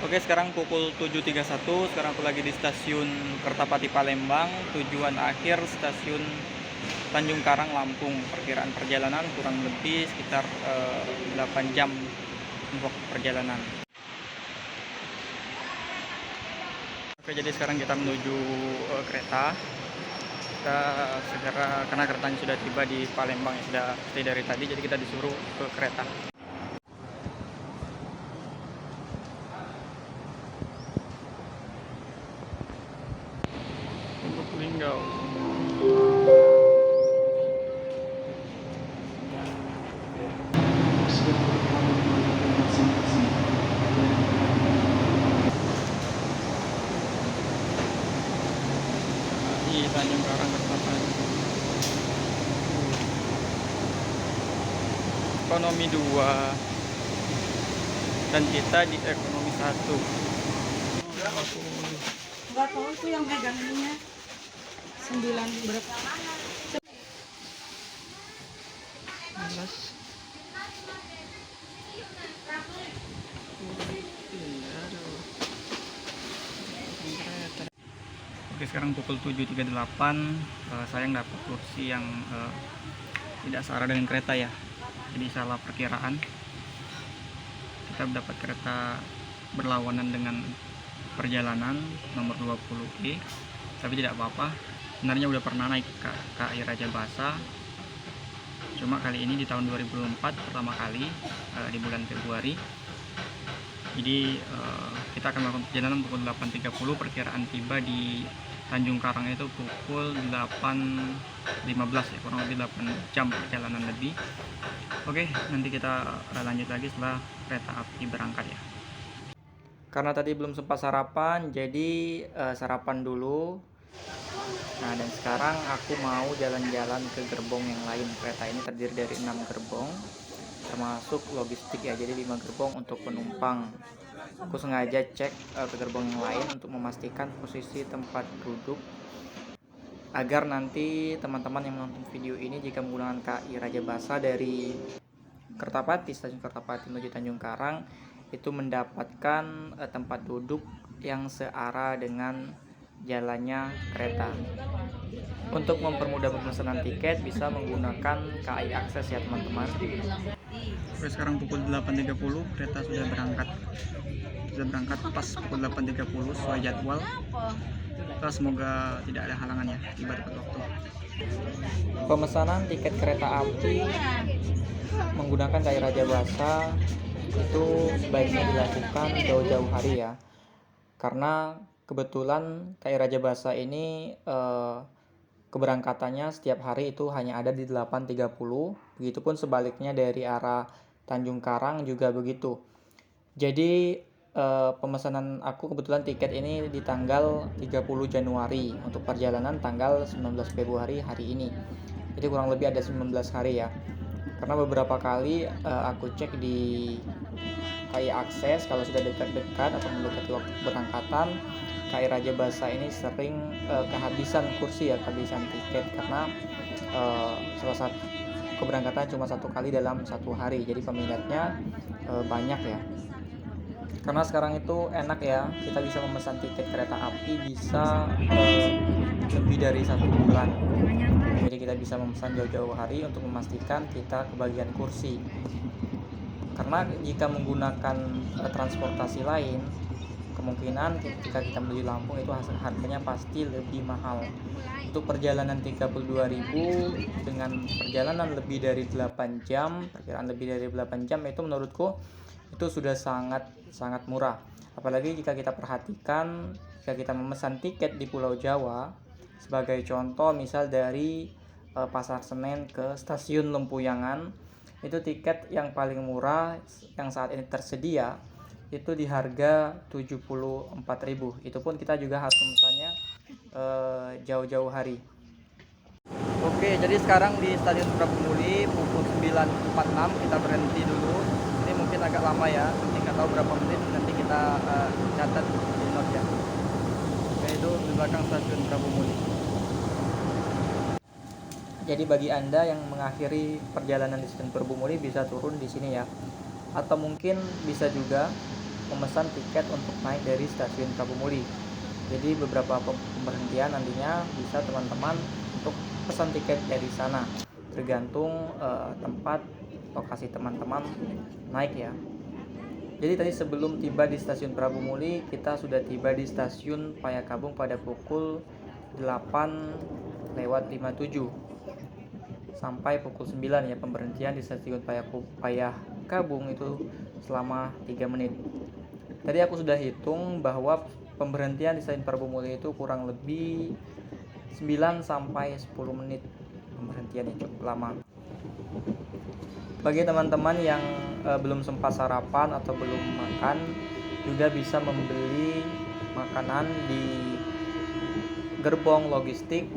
Oke, sekarang pukul 7.31. Sekarang aku lagi di stasiun Kertapati Palembang. Tujuan akhir stasiun Tanjung Karang, Lampung. Perkiraan perjalanan kurang lebih sekitar 8 jam untuk perjalanan. Oke, jadi sekarang kita menuju kereta. Kita segera, karena keretanya sudah tiba di Palembang, ya, sudah stay dari tadi, jadi kita disuruh ke kereta. Untuk Linggau. Di Tanjung Karang Kertapati. Ekonomi 2 dan kita di ekonomi 1. Enggak tahu itu yang megang ininya 9 berapa. 11. Oke, sekarang pukul 7.38. Sayang dapat kursi yang tidak searah dengan kereta ya, jadi salah perkiraan. Kita dapat kereta berlawanan dengan perjalanan nomor 20E, tapi tidak apa-apa. Sebenarnya udah pernah naik ke KAI Rajabasa, cuma kali ini di tahun 2004 pertama kali di bulan Februari. Jadi kita akan melakukan perjalanan pukul 8.30. Perkiraan tiba di Tanjung Karang itu pukul 8.15 ya, kurang lebih 8 jam perjalanan lebih. Oke, nanti kita lanjut lagi setelah kereta api berangkat ya. Karena tadi belum sempat sarapan, jadi sarapan dulu. Nah, dan sekarang aku mau jalan-jalan ke gerbong yang lain. Kereta ini terdiri dari 6 gerbong, termasuk logistik ya, jadi 5 gerbong untuk penumpang. Aku sengaja cek ke gerbong yang lain untuk memastikan posisi tempat duduk, agar nanti teman-teman yang menonton video ini jika menggunakan KAI Rajabasa dari Kertapati, stasiun Kertapati menuju Tanjung Karang, itu mendapatkan tempat duduk yang searah dengan jalannya kereta. Untuk mempermudah pemesanan tiket bisa menggunakan KAI Akses ya teman-teman. Oke, sekarang pukul 8.30, kereta sudah berangkat. Sudah berangkat pas pukul 8.30 sesuai jadwal. Semoga tidak ada halangan ya, tiba tepat waktu. Pemesanan tiket kereta api menggunakan KAI Rajabasa itu sebaiknya dilakukan jauh-jauh hari ya, karena kebetulan KAI Rajabasa ini keberangkatannya setiap hari itu hanya ada di 8.30. Begitupun sebaliknya dari arah Tanjung Karang juga begitu. Jadi pemesanan aku kebetulan tiket ini di tanggal 30 Januari untuk perjalanan tanggal 19 Februari hari ini. Jadi kurang lebih ada 19 hari ya. Karena beberapa kali aku cek di KAI Akses, kalau sudah dekat-dekat atau mendekati waktu keberangkatan, KAI Rajabasa ini sering kehabisan kursi ya, kehabisan tiket, karena salah satu keberangkatan cuma satu kali dalam satu hari, jadi peminatnya banyak ya. Karena sekarang itu enak ya, kita bisa memesan tiket kereta api bisa lebih dari 1 bulan. Jadi kita bisa memesan jauh-jauh hari untuk memastikan kita kebagian kursi. Karena jika menggunakan transportasi lain, kemungkinan ketika kita menuju Lampung itu harganya pasti lebih mahal. Untuk perjalanan 32.000 dengan perjalanan lebih dari 8 jam, perkiraan lebih dari 8 jam itu menurutku itu sudah sangat murah. Apalagi jika kita perhatikan, jika kita memesan tiket di Pulau Jawa, sebagai contoh misal dari Pasar Senen ke Stasiun Lempuyangan, itu tiket yang paling murah yang saat ini tersedia itu di harga 74.000. Itu pun kita juga harus memesannya jauh-jauu hari. Oke, jadi sekarang di Stasiun Prabumuli pukul 9.46 kita berhenti dulu. Ini mungkin agak lama ya, nanti nggak tahu berapa menit, nanti kita catat di note ya. Yaitu di belakang Stasiun Prabumuli. Jadi bagi Anda yang mengakhiri perjalanan di Stasiun Prabumuli bisa turun di sini ya. Atau mungkin bisa juga memesan tiket untuk naik dari stasiun Prabumuli. Jadi beberapa pemberhentian nantinya bisa teman-teman untuk pesan tiket dari sana, tergantung tempat lokasi teman-teman naik ya. Jadi tadi sebelum tiba di stasiun Prabumuli, kita sudah tiba di stasiun Payakabung pada pukul 8:57 sampai pukul 9 ya. Pemberhentian di stasiun Payakabung itu selama 3 menit. Tadi aku sudah hitung bahwa pemberhentian di stasiun Prabumuli itu kurang lebih 9 sampai 10 menit. Pemberhentiannya cukup lama. Bagi teman-teman yang belum sempat sarapan atau belum makan, juga bisa membeli makanan di gerbong logistik,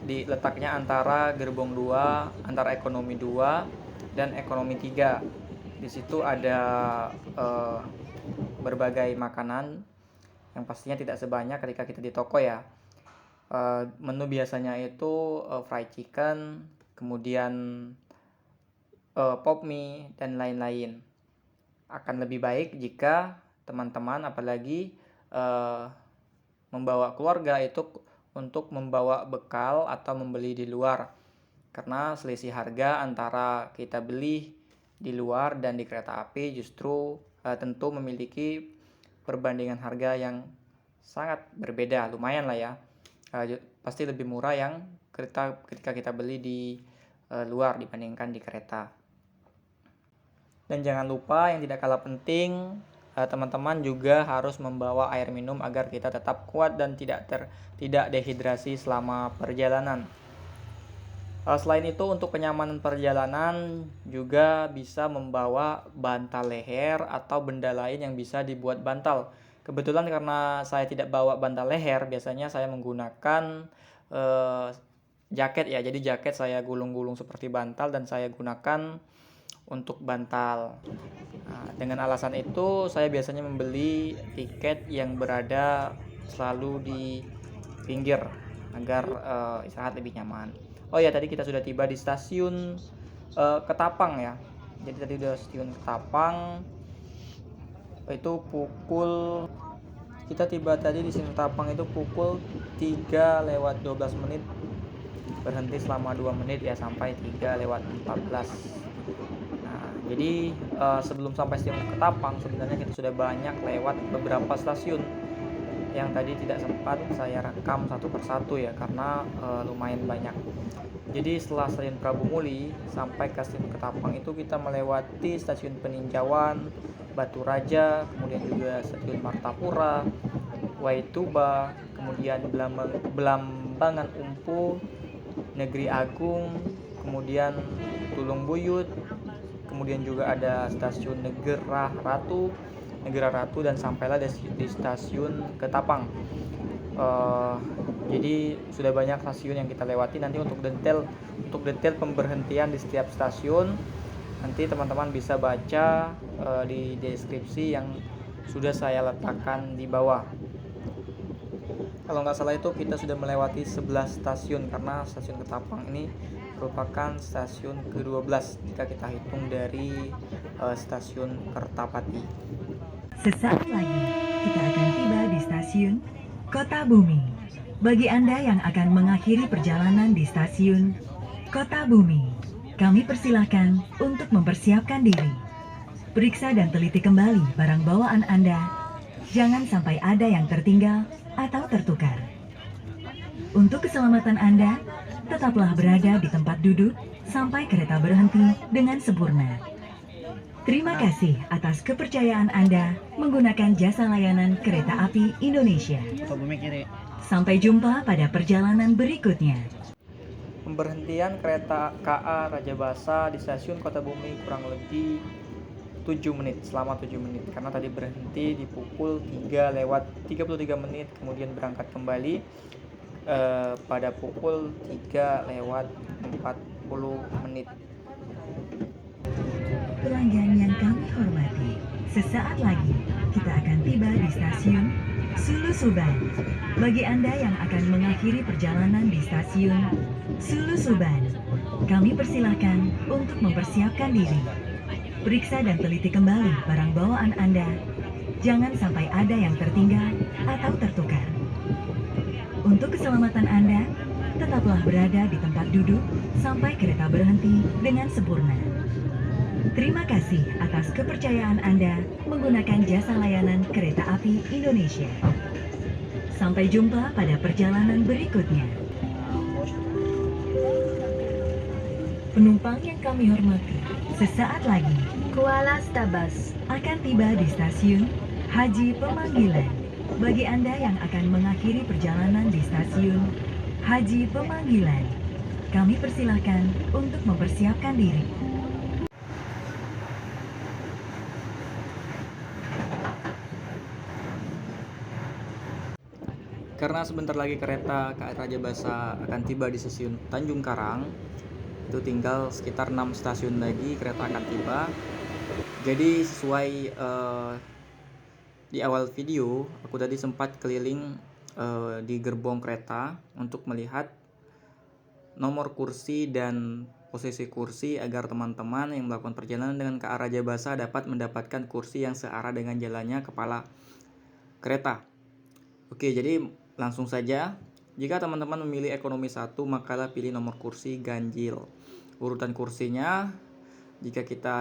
di letaknya antara gerbong 2, antara ekonomi 2 dan ekonomi 3. Di situ ada berbagai makanan yang pastinya tidak sebanyak ketika kita di toko ya. Menu biasanya itu fried chicken, kemudian pop mie dan lain-lain. Akan lebih baik jika teman-teman apalagi membawa keluarga itu untuk membawa bekal atau membeli di luar, karena selisih harga antara kita beli di luar dan di kereta api justru tentu memiliki perbandingan harga yang sangat berbeda. Lumayan lah ya, pasti lebih murah yang ketika kita beli di luar dibandingkan di kereta. Dan jangan lupa yang tidak kalah penting, teman-teman juga harus membawa air minum agar kita tetap kuat dan tidak dehidrasi selama perjalanan. Selain itu, untuk kenyamanan perjalanan juga bisa membawa bantal leher atau benda lain yang bisa dibuat bantal. Kebetulan karena saya tidak bawa bantal leher, biasanya saya menggunakan jaket ya. Jadi jaket saya gulung-gulung seperti bantal dan saya gunakan untuk bantal. Dengan alasan itu saya biasanya membeli tiket yang berada selalu di pinggir agar istirahat lebih nyaman. Oh ya, tadi kita sudah tiba di stasiun Ketapang ya. Jadi tadi udah stasiun Ketapang itu kita tiba tadi di stasiun Ketapang itu pukul 3:12 menit, berhenti selama 2 menit ya sampai 3:14. Jadi sebelum sampai stasiun Ketapang sebenarnya kita sudah banyak lewat beberapa stasiun yang tadi tidak sempat saya rekam satu persatu ya, karena lumayan banyak. Jadi setelah stasiun Prabumuli sampai ke stasiun Ketapang itu kita melewati stasiun Peninjauan, Batu Raja, kemudian juga stasiun Martapura, Waituba, kemudian Belambangan Umpu, Negeri Agung, kemudian Tulung Buyut, kemudian juga ada stasiun Negara Ratu dan sampailah di stasiun Ketapang. Jadi sudah banyak stasiun yang kita lewati. Nanti untuk detail pemberhentian di setiap stasiun nanti teman-teman bisa baca di deskripsi yang sudah saya letakkan di bawah. Kalau nggak salah itu kita sudah melewati 11 stasiun, karena stasiun Ketapang ini merupakan stasiun ke-12 jika kita hitung dari stasiun Kertapati. Sesaat lagi kita akan tiba di stasiun Kota Bumi. Bagi Anda yang akan mengakhiri perjalanan di stasiun Kota Bumi, kami persilahkan untuk mempersiapkan diri. Periksa dan teliti kembali barang bawaan Anda. Jangan sampai ada yang tertinggal atau tertukar. Untuk keselamatan Anda, tetaplah berada di tempat duduk sampai kereta berhenti dengan sempurna. Terima kasih atas kepercayaan Anda menggunakan jasa layanan Kereta Api Indonesia. Sampai jumpa pada perjalanan berikutnya. Pemberhentian kereta KA Rajabasa di stasiun Kota Bumi kurang lebih 7 menit, selama 7 menit, karena tadi berhenti di pukul 3:33 menit, kemudian berangkat kembali pada pukul 3:40 menit. Pelanggan yang kami hormati, sesaat lagi kita akan tiba di stasiun Sulu Suban. Bagi Anda yang akan mengakhiri perjalanan di stasiun Sulu Suban, kami persilahkan untuk mempersiapkan diri. Periksa dan teliti kembali barang bawaan Anda Jangan sampai ada yang tertinggal atau tertukar. Untuk keselamatan Anda, tetaplah berada di tempat duduk sampai kereta berhenti dengan sempurna. Terima kasih atas kepercayaan Anda menggunakan jasa layanan Kereta Api Indonesia. Sampai jumpa pada perjalanan berikutnya. Penumpang yang kami hormati, sesaat lagi Kuala Stabas akan tiba di stasiun Haji Pemanggilan. Bagi Anda yang akan mengakhiri perjalanan di stasiun Haji Pemanggilan, kami persilahkan untuk mempersiapkan diri. Karena sebentar lagi kereta KRI Rajabasa akan tiba di stasiun Tanjung Karang, itu tinggal sekitar 6 stasiun lagi kereta akan tiba. Jadi sesuai di awal video, aku tadi sempat keliling di gerbong kereta untuk melihat nomor kursi dan posisi kursi agar teman-teman yang melakukan perjalanan dengan KA Rajabasa dapat mendapatkan kursi yang searah dengan jalannya kepala kereta. Oke, jadi langsung saja. Jika teman-teman memilih ekonomi 1, maka pilih nomor kursi ganjil. Urutan kursinya, jika kita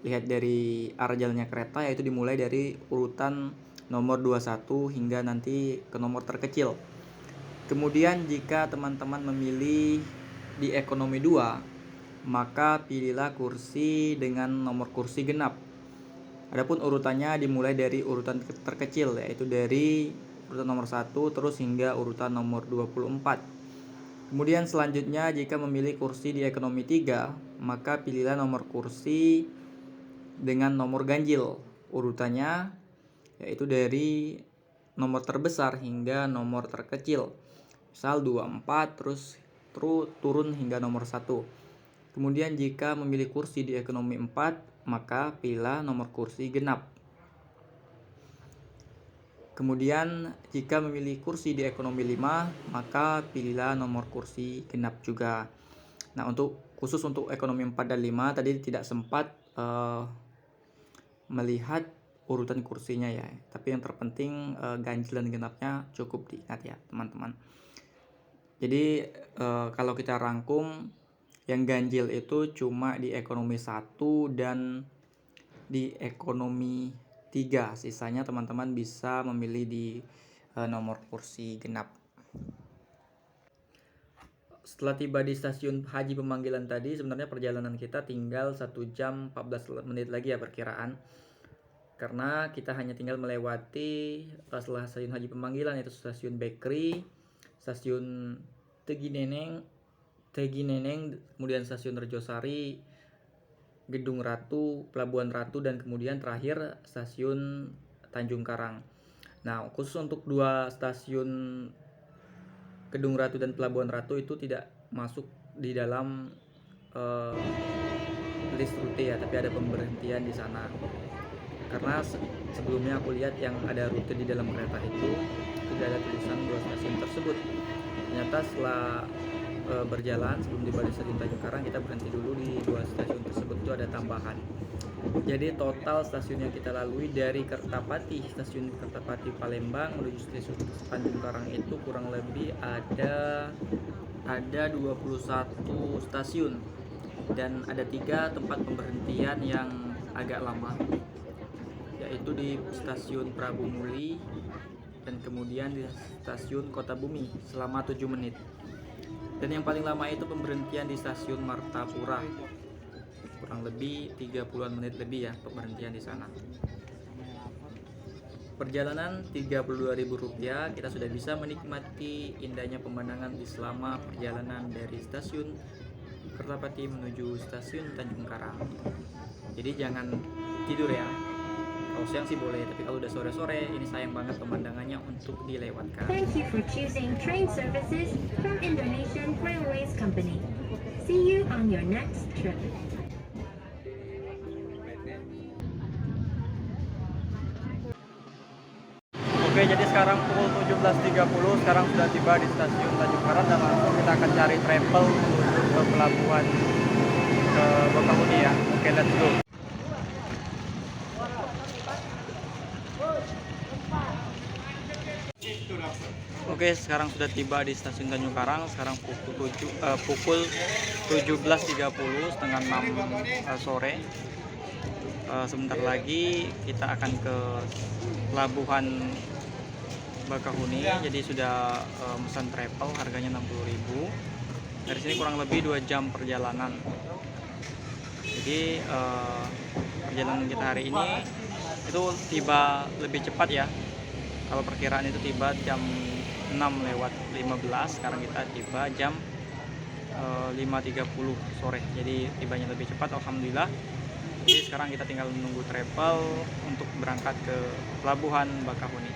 lihat dari arah jalannya kereta, yaitu dimulai dari urutan nomor 21 hingga nanti ke nomor terkecil. Kemudian jika teman-teman memilih di ekonomi 2, maka pilihlah kursi dengan nomor kursi genap. Adapun urutannya dimulai dari urutan terkecil, yaitu dari urutan nomor 1 terus hingga urutan nomor 24. Kemudian selanjutnya jika memilih kursi di ekonomi 3, maka pilihlah nomor kursi dengan nomor ganjil. Urutannya yaitu dari nomor terbesar hingga nomor terkecil. Misal 24 terus turun hingga nomor 1. Kemudian jika memilih kursi di ekonomi 4, maka pilihlah nomor kursi genap. Kemudian jika memilih kursi di ekonomi 5, maka pilihlah nomor kursi genap juga. Nah, khusus untuk ekonomi 4 dan 5 tadi tidak sempat melihat urutan kursinya ya. Tapi yang terpenting ganjil dan genapnya cukup diingat ya, teman-teman. Jadi kalau kita rangkum, yang ganjil itu cuma di ekonomi 1 dan di ekonomi 3, sisanya teman-teman bisa memilih di nomor kursi genap. Setelah tiba di stasiun Haji Pemanggilan tadi, sebenarnya perjalanan kita tinggal 1 jam 14 menit lagi ya perkiraan. Karena kita hanya tinggal melewati setelah stasiun Haji Pemanggilan, yaitu stasiun Bekri, stasiun Tegineneng, kemudian stasiun Rejosari, Gedung Ratu, Pelabuhan Ratu, dan kemudian terakhir stasiun Tanjung Karang. Nah, khusus untuk 2 stasiun Gedung Ratu dan Pelabuhan Ratu itu tidak masuk di dalam list rute ya, tapi ada pemberhentian di sana. Karena sebelumnya aku lihat yang ada rute di dalam kereta itu tidak ada tulisan 2 stasiun tersebut. Ternyata setelah berjalan sebelum tiba di stasiun Tanjung Karang, kita berhenti dulu di 2 stasiun tersebut, itu ada tambahan. Jadi total stasiun yang kita lalui dari stasiun Kertapati Palembang menuju stasiun Tanjung Karang itu kurang lebih ada 21 stasiun, dan ada 3 tempat pemberhentian yang agak lama, yaitu di stasiun Prabu Muli dan kemudian di stasiun Kota Bumi selama 7 menit. Dan yang paling lama itu pemberhentian di stasiun Martapura, kurang lebih 30-an menit lebih ya pemberhentian di sana. Perjalanan Rp32.000, kita sudah bisa menikmati indahnya pemandangan di selama perjalanan dari stasiun Kertapati menuju stasiun Tanjung Karang. Jadi jangan tidur ya. Kalau siang sih boleh, tapi kalau udah sore-sore ini sayang banget pemandangannya untuk dilewatkan. Thank you for choosing train services from Indonesian Railways Company. See you on your next trip. Oke, jadi sekarang pukul 17.30, sekarang sudah tiba di stasiun Tanjung Karang dan langsung kita akan cari travel menuju ke pelabuhan ke Bakahuni ya. Oke, let's go. Oke, sekarang sudah tiba di stasiun Tanjung Karang. Sekarang pukul 17.30, setengah 6 sore. Sebentar lagi kita akan ke Pelabuhan Bakahuni. Jadi sudah pesan travel, harganya 60.000. Dari sini kurang lebih 2 jam perjalanan. Jadi perjalanan kita hari ini itu tiba lebih cepat ya. Kalau perkiraan itu tiba jam 6:15, sekarang kita tiba jam 5:30 sore. Jadi tibanya lebih cepat, alhamdulillah. Jadi sekarang kita tinggal menunggu travel untuk berangkat ke Pelabuhan Bakahuni.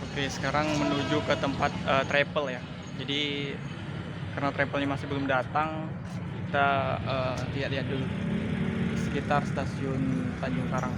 Oke, sekarang menuju ke tempat travel ya. Jadi karena travelnya masih belum datang, kita lihat-lihat dulu sekitar stasiun Tanjung Karang.